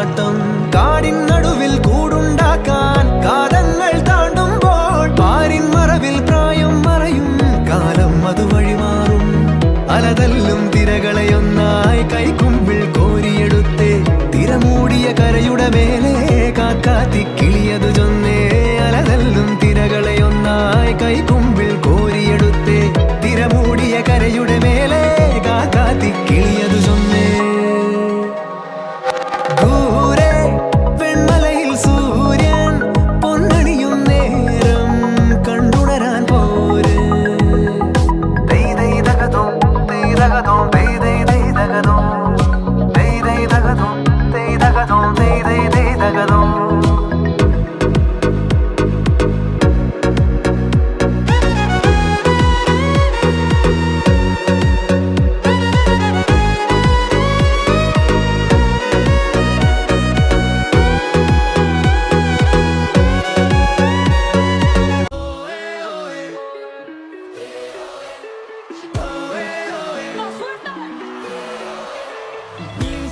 ആട്ടം കാടിൻ നടുവിൽ കൂടുണ്ടാക്കാൻ കാലങ്ങൾ താണ്ടുമ്പോൾ പാരിൻ മറവിൽ പ്രായം മറയും കാലം അതുവഴി മാറും അലതല്ലും തിരകളെയൊന്നായി കൈക്കുമ്പിൾ കോരിയെടുത്തേ തിരമൂടിയ കരയുടെ മേലെ കാക്കാത്തി കിളിയതു ചൊന്നേ അലതല്ലും തിരകളെയൊന്നായി കൈക്കുമ്പിൾ കോരിയെടുത്തേ തിരമൂടിയ കരയുടെ മേലെ കാക്കാത്തി കിളിയതു ചൊന്നേ ദൂരെ വെൺമലയിൽ സൂര്യൻ പൊന്നണിയും നേരം കണ്ടുണരാൻ പോര്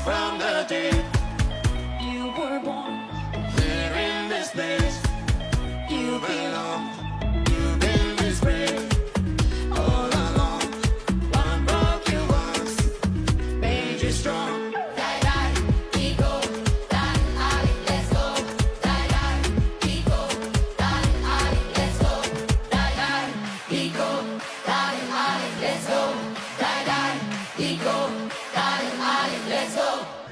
From the day you were born, here in this place you belong. You've been this brave all along. One broke you once, made you strong.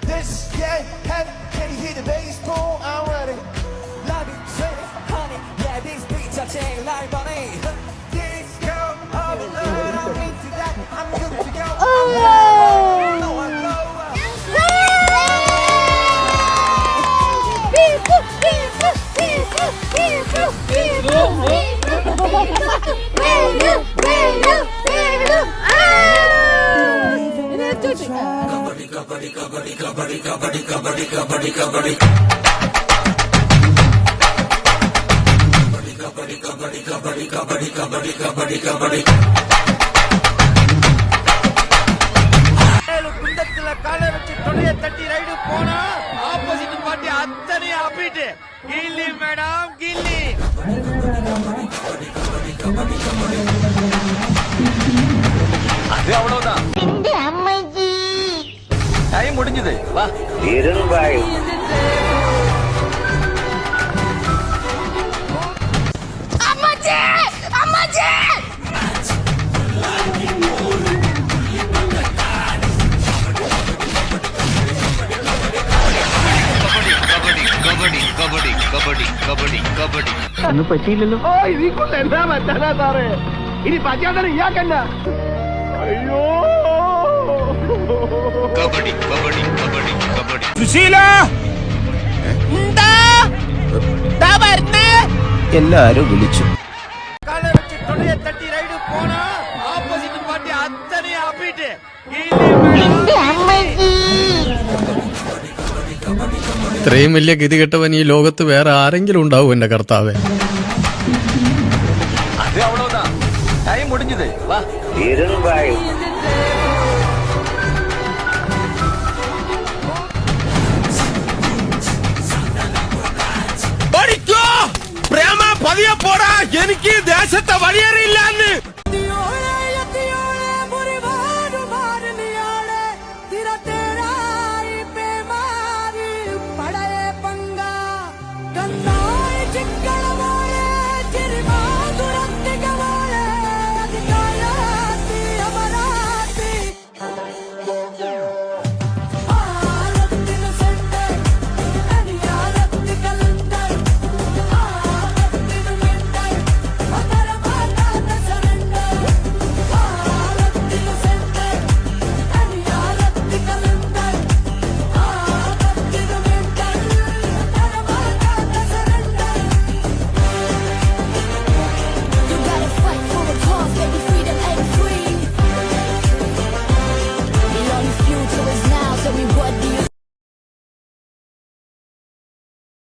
This, yeah, heavy, can you hear the bass pull? I'm ready. Love it, sweet it, honey. Yeah, this beat I take like money. This girl, I'm in love, I'm into that. I'm good to go. No, I'm lower. குண்டத்துல காலை வச்சு தொடைய தட்டி ride போனா opposite party அத்தனை அப்பிட்டு கில்லி madam கில்லி அது அவ்வளவுதான் time முடிஞ்சது வா இரும்பாய் ഒന്നും പറ്റിയില്ലല്ലോ ഓ ഇതിക്കൊണ്ട് എന്താ പറ്റാനാ സാറേ ഇനി പറ്റാൻ തന്നെ ഇയാക്കണ്ട അയ്യോ എല്ലാരും വിളിച്ചു காலை வச்சு தொடைய தட்டி ரைடு போனா ஆப்போசிட் பார்ட்டி அத்தனை அப்பிட்டு ഇത്രയും വലിയ ഗതികെട്ടവൻ ഈ ലോകത്ത് വേറെ ആരെങ്കിലും ഉണ്ടാവും എന്റെ കർത്താവേ. அது அவ்வளவுதான் டைம் முடிஞ்சது வா இரும்பாய்